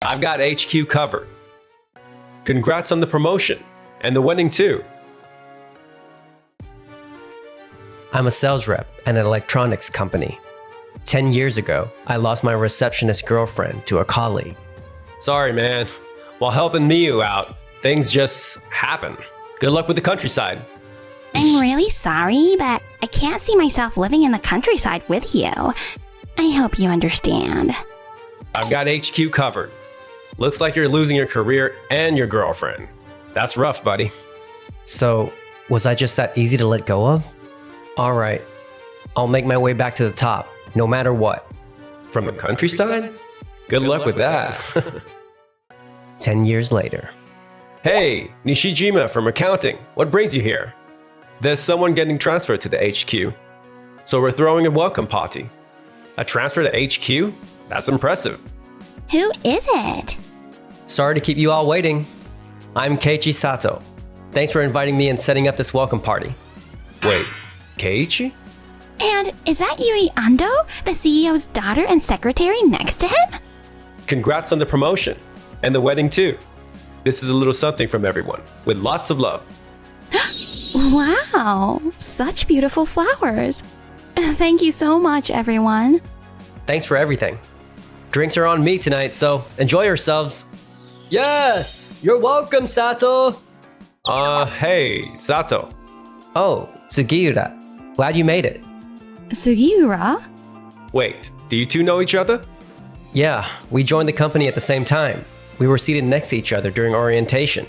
I've got HQ covered. Congrats on the promotion, and the wedding too. I'm a sales rep at an electronics company. 10 years ago, I lost my receptionist girlfriend to a colleague. Sorry, man. While helping Miyu out, things just happen. Good luck with the countryside. I'm really sorry, but I can't see myself living in the countryside with you. I hope you understand. I've got HQ covered. Looks like you're losing your career and your girlfriend. That's rough, buddy. So, was I just that easy to let go of? Alright, I'll make my way back to the top, no matter what. From the countryside? Good luck with that. 10 years later. Hey, Nishijima from accounting. What brings you here? There's someone getting transferred to the HQ. So we're throwing a welcome party. A transfer to HQ? That's impressive. Who is it? Sorry to keep you all waiting. I'm Keiichi Sato. Thanks for inviting me and setting up this welcome party. Wait, Keiichi? And is that Yui Ando, the CEO's daughter and secretary next to him? Congrats on the promotion. And the wedding too. This is a little something from everyone, with lots of love. Wow, such beautiful flowers. Thank you so much, everyone. Thanks for everything. Drinks are on me tonight, so enjoy yourselves. Yes! You're welcome, Sato! Hey, Sato. Oh, Sugiura. Glad you made it. Sugiura? Wait, do you two know each other? Yeah, we joined the company at the same time. We were seated next to each other during orientation.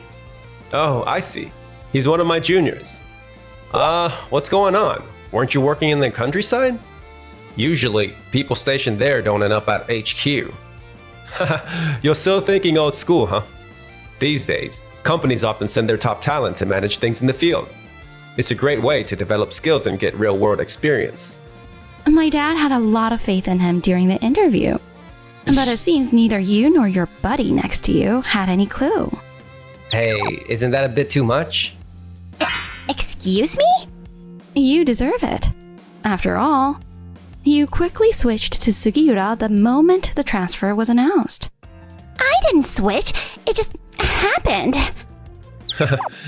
Oh, I see. He's one of my juniors. What's going on? Weren't you working in the countryside? Usually, people stationed there don't end up at HQ. You're still thinking old school, huh? These days, companies often send their top talent to manage things in the field. It's a great way to develop skills and get real-world experience. My dad had a lot of faith in him during the interview. But it seems neither you nor your buddy next to you had any clue. Hey, isn't that a bit too much? Excuse me? You deserve it. After all, you quickly switched to Sugiura the moment the transfer was announced. I didn't switch, it just happened.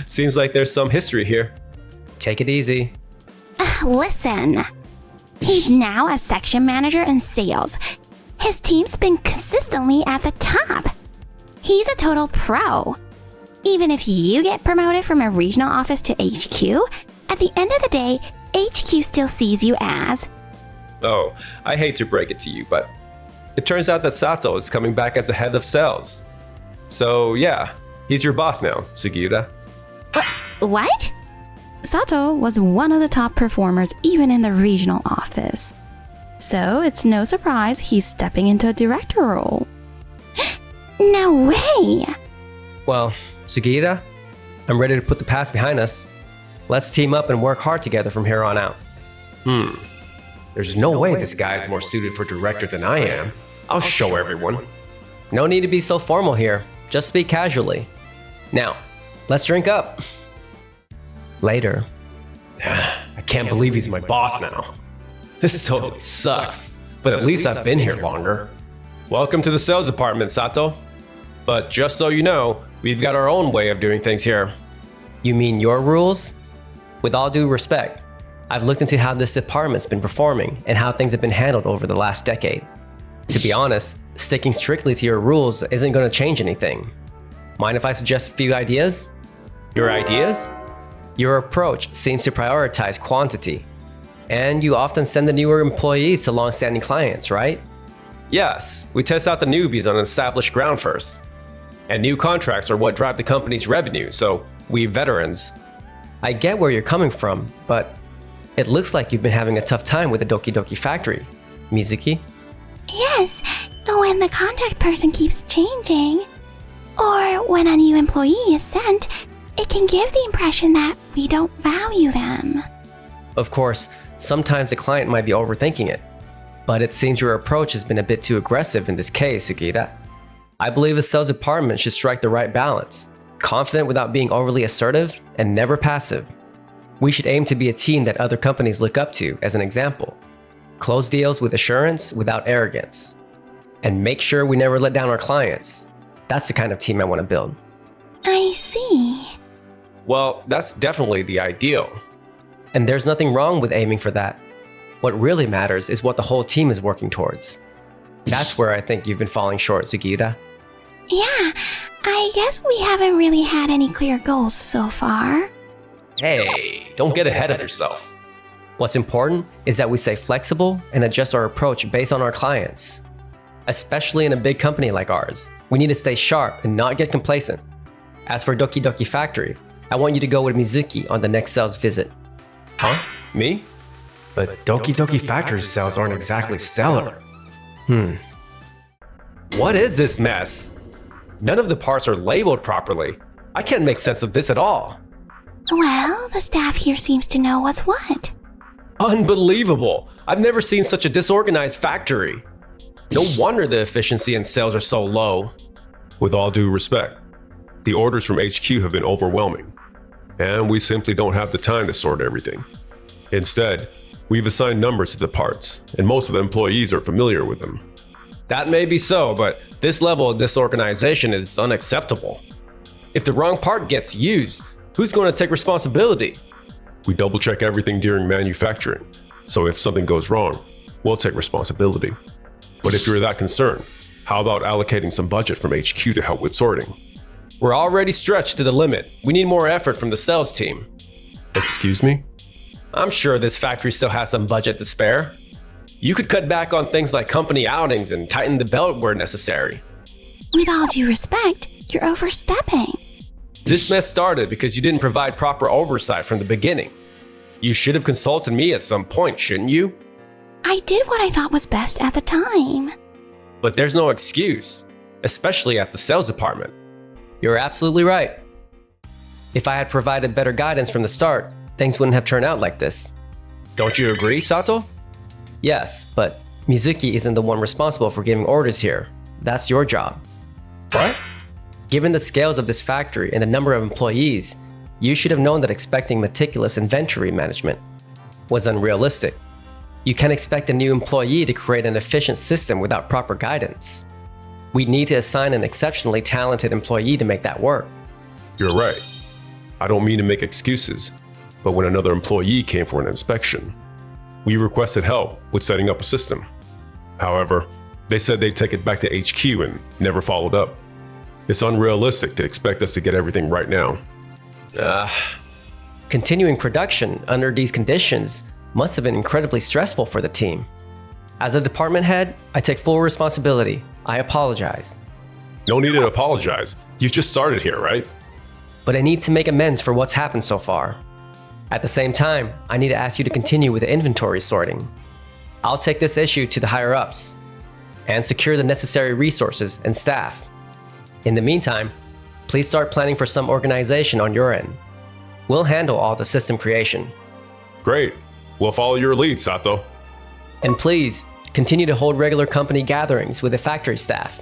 Seems like there's some history here. Take it easy. Listen, he's now a section manager in sales. His team's been consistently at the top. He's a total pro. Even if you get promoted from a regional office to HQ, at the end of the day, HQ still sees you as... Oh, I hate to break it to you, but it turns out that Sato is coming back as the head of sales. So yeah, he's your boss now, Sugiura. What? Sato was one of the top performers even in the regional office. So it's no surprise he's stepping into a director role. No way! Well, Sugiura, I'm ready to put the past behind us. Let's team up and work hard together from here on out. There's no way this guy is more suited for director than I am. I'll show everyone. No need to be so formal here. Just speak casually. Now, let's drink up. Later. I can't believe he's my boss now. This totally sucks, but at least I've been here longer. Welcome to the sales department, Sato. But just so you know, we've got our own way of doing things here. You mean your rules? With all due respect, I've looked into how this department's been performing and how things have been handled over the last decade. To be honest, sticking strictly to your rules isn't going to change anything. Mind if I suggest a few ideas? Your ideas? Your approach seems to prioritize quantity. And you often send the newer employees to long-standing clients, right? Yes, we test out the newbies on an established ground first. And new contracts are what drive the company's revenue, so we veterans. I get where you're coming from, but it looks like you've been having a tough time with the Doki Doki factory. Mizuki? Yes, when the contact person keeps changing, or when a new employee is sent, it can give the impression that we don't value them. Of course, sometimes the client might be overthinking it, but it seems your approach has been a bit too aggressive in this case, Sugiura. I believe the sales department should strike the right balance, confident without being overly assertive and never passive. We should aim to be a team that other companies look up to as an example. Close deals with assurance without arrogance. And make sure we never let down our clients, That's the kind of team I want to build. I see. Well, that's definitely the ideal. And there's nothing wrong with aiming for that. What really matters is what the whole team is working towards. That's where I think you've been falling short, Sugita. Yeah, I guess we haven't really had any clear goals so far. Hey, don't get ahead of yourself. What's important is that we stay flexible and adjust our approach based on our clients. Especially in a big company like ours, we need to stay sharp and not get complacent. As for Doki Doki Factory, I want you to go with Mizuki on the next sales visit. Huh? Me? But Doki Doki Factory's sales aren't exactly stellar. What is this mess? None of the parts are labeled properly. I can't make sense of this at all. Well, the staff here seems to know what's what. Unbelievable! I've never seen such a disorganized factory. No wonder the efficiency and sales are so low. With all due respect, the orders from HQ have been overwhelming, and we simply don't have the time to sort everything. Instead, we've assigned numbers to the parts, and most of the employees are familiar with them. That may be so, but this level of disorganization is unacceptable. If the wrong part gets used, who's going to take responsibility? We double-check everything during manufacturing, so if something goes wrong, we'll take responsibility. But if you're that concerned, how about allocating some budget from HQ to help with sorting? We're already stretched to the limit. We need more effort from the sales team. Excuse me? I'm sure this factory still has some budget to spare. You could cut back on things like company outings and tighten the belt where necessary. With all due respect, you're overstepping. This mess started because you didn't provide proper oversight from the beginning. You should have consulted me at some point, shouldn't you? I did what I thought was best at the time. But there's no excuse, especially at the sales department. You're absolutely right. If I had provided better guidance from the start, things wouldn't have turned out like this. Don't you agree, Sato? Yes, but Mizuki isn't the one responsible for giving orders here. That's your job. What? Given the scales of this factory and the number of employees, you should have known that expecting meticulous inventory management was unrealistic. You can't expect a new employee to create an efficient system without proper guidance. We need to assign an exceptionally talented employee to make that work. You're right. I don't mean to make excuses, but when another employee came for an inspection, we requested help with setting up a system. However, they said they'd take it back to HQ and never followed up. It's unrealistic to expect us to get everything right now. Continuing production under these conditions must have been incredibly stressful for the team. As a department head, I take full responsibility. I apologize. No need to apologize. You've just started here, right? But I need to make amends for what's happened so far. At the same time, I need to ask you to continue with the inventory sorting. I'll take this issue to the higher-ups and secure the necessary resources and staff. In the meantime, please start planning for some organization on your end. We'll handle all the system creation. Great. We'll follow your lead, Sato. And please, continue to hold regular company gatherings with the factory staff.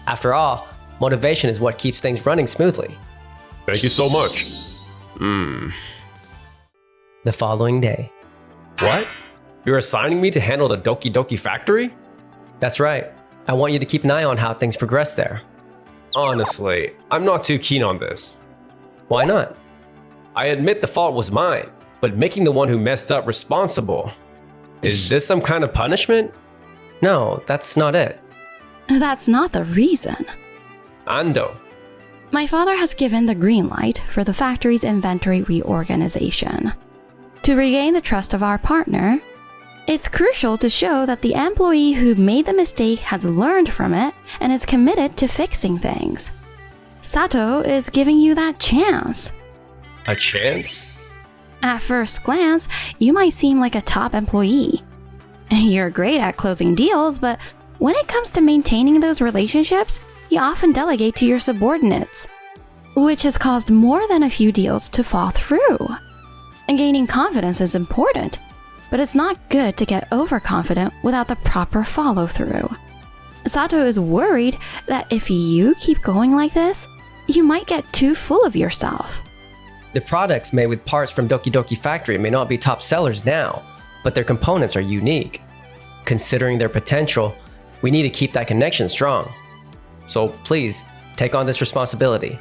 After all, motivation is what keeps things running smoothly. Thank you so much. The following day. What? You're assigning me to handle the Doki Doki factory? That's right. I want you to keep an eye on how things progress there. Honestly, I'm not too keen on this. Why not? I admit the fault was mine, but making the one who messed up responsible. Is this some kind of punishment? No, that's not it. That's not the reason. Ando. My father has given the green light for the factory's inventory reorganization. To regain the trust of our partner, it's crucial to show that the employee who made the mistake has learned from it and is committed to fixing things. Sato is giving you that chance. A chance? At first glance, you might seem like a top employee. You're great at closing deals, but when it comes to maintaining those relationships, you often delegate to your subordinates, which has caused more than a few deals to fall through. And gaining confidence is important, but it's not good to get overconfident without the proper follow-through. Sato is worried that if you keep going like this, you might get too full of yourself. The products made with parts from Doki Doki Factory may not be top sellers now, but their components are unique. Considering their potential, we need to keep that connection strong. So please, Take on this responsibility.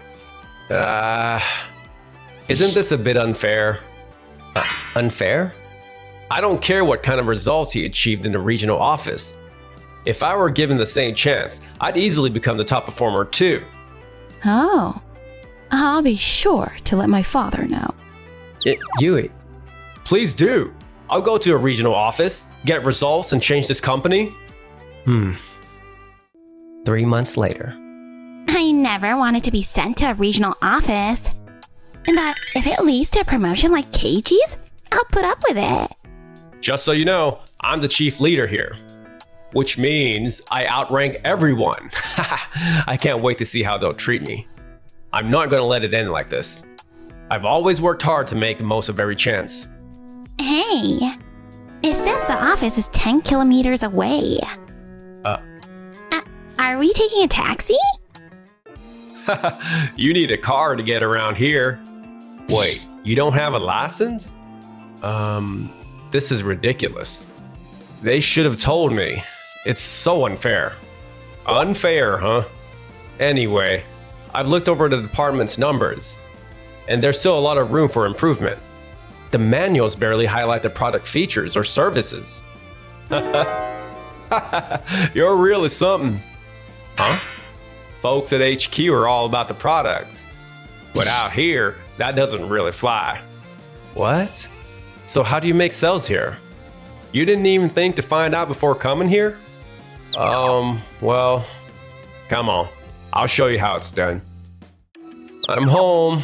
Isn't this a bit unfair? Unfair? I don't care what kind of results he achieved in the regional office. If I were given the same chance, I'd easily become the top performer too. Oh, I'll be sure to let my father know. Yui, Please do. I'll go to a regional office, get results, and change this company. 3 months later. I never wanted to be sent to a regional office. But if it leads to a promotion like Keiichi's, I'll put up with it. Just so you know, I'm the chief leader here. Which means I outrank everyone. I can't wait to see how they'll treat me. I'm not gonna let it end like this. I've always worked hard to make the most of every chance. Hey, it says the office is 10 kilometers away. Are we taking a taxi? You need a car to get around here. Wait, you don't have a license? This is ridiculous. They should have told me. It's so unfair. Unfair, huh? Anyway, I've looked over the department's numbers, and there's still a lot of room for improvement. The manuals barely highlight the product features or services. You're really something. Huh? Folks at HQ are all about the products. But out here, that doesn't really fly. what? So how do you make sales here? You didn't even think to find out before coming here? Well, come on. I'll show you how it's done. I'm home.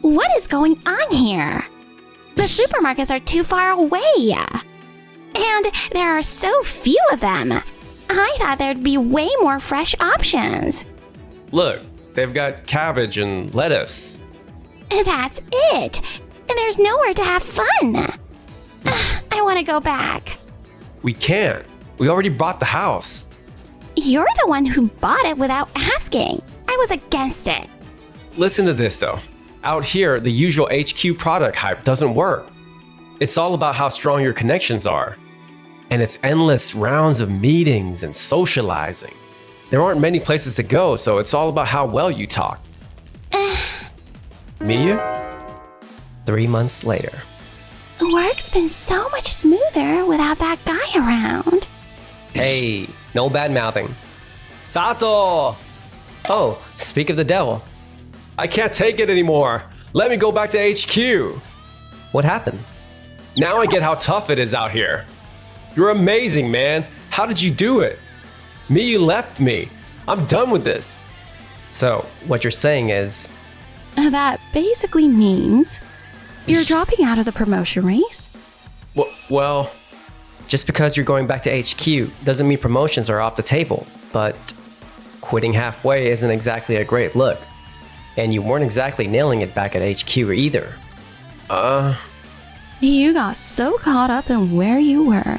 What is going on here? The supermarkets are too far away. And there are so few of them. I thought there'd be way more fresh options. Look, they've got cabbage and lettuce. That's it. And there's nowhere to have fun. I want to go back. We can't. We already bought the house. You're the one who bought it without asking. I was against it. Listen to this though. Out here, the usual HQ product hype doesn't work. It's all about how strong your connections are. And it's endless rounds of meetings and socializing. There aren't many places to go, so it's all about how well you talk. Miyu? 3 months later. Work's been so much smoother without that guy around. Hey, no bad mouthing. Sato! Oh, speak of the devil. I can't take it anymore. Let me go back to HQ. What happened? Now I get how tough it is out here. You're amazing, man. How did you do it? Miyu left me. I'm done with this. So, what you're saying is, That basically means you're dropping out of the promotion race. Well, just because you're going back to HQ doesn't mean promotions are off the table, but quitting halfway isn't exactly a great look. And you weren't exactly nailing it back at HQ either. You got so caught up in where you were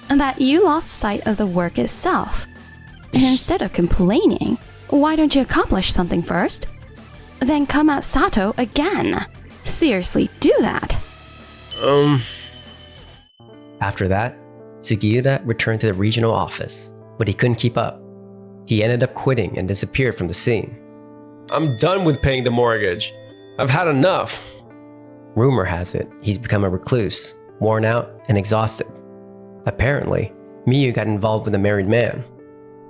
that you lost sight of the work itself. And instead of complaining, why don't you accomplish something first? Then come at Sato again. Seriously, do that. After that, Sugiura returned to the regional office, but he couldn't keep up. He ended up quitting and disappeared from the scene. I'm done with paying the mortgage. I've had enough. Rumor has it he's become a recluse, worn out and exhausted. Apparently, Miyu got involved with a married man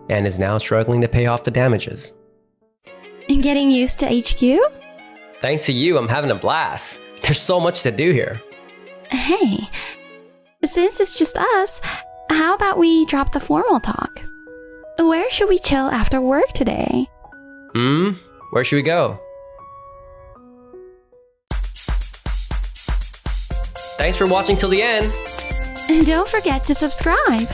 and is now struggling to pay off the damages. And getting used to HQ? Thanks to you, I'm having a blast. There's so much to do here. Hey, since it's just us, how about we drop the formal talk? Where should we chill after work today? Where should we go? Thanks for watching till the end. And don't forget to subscribe.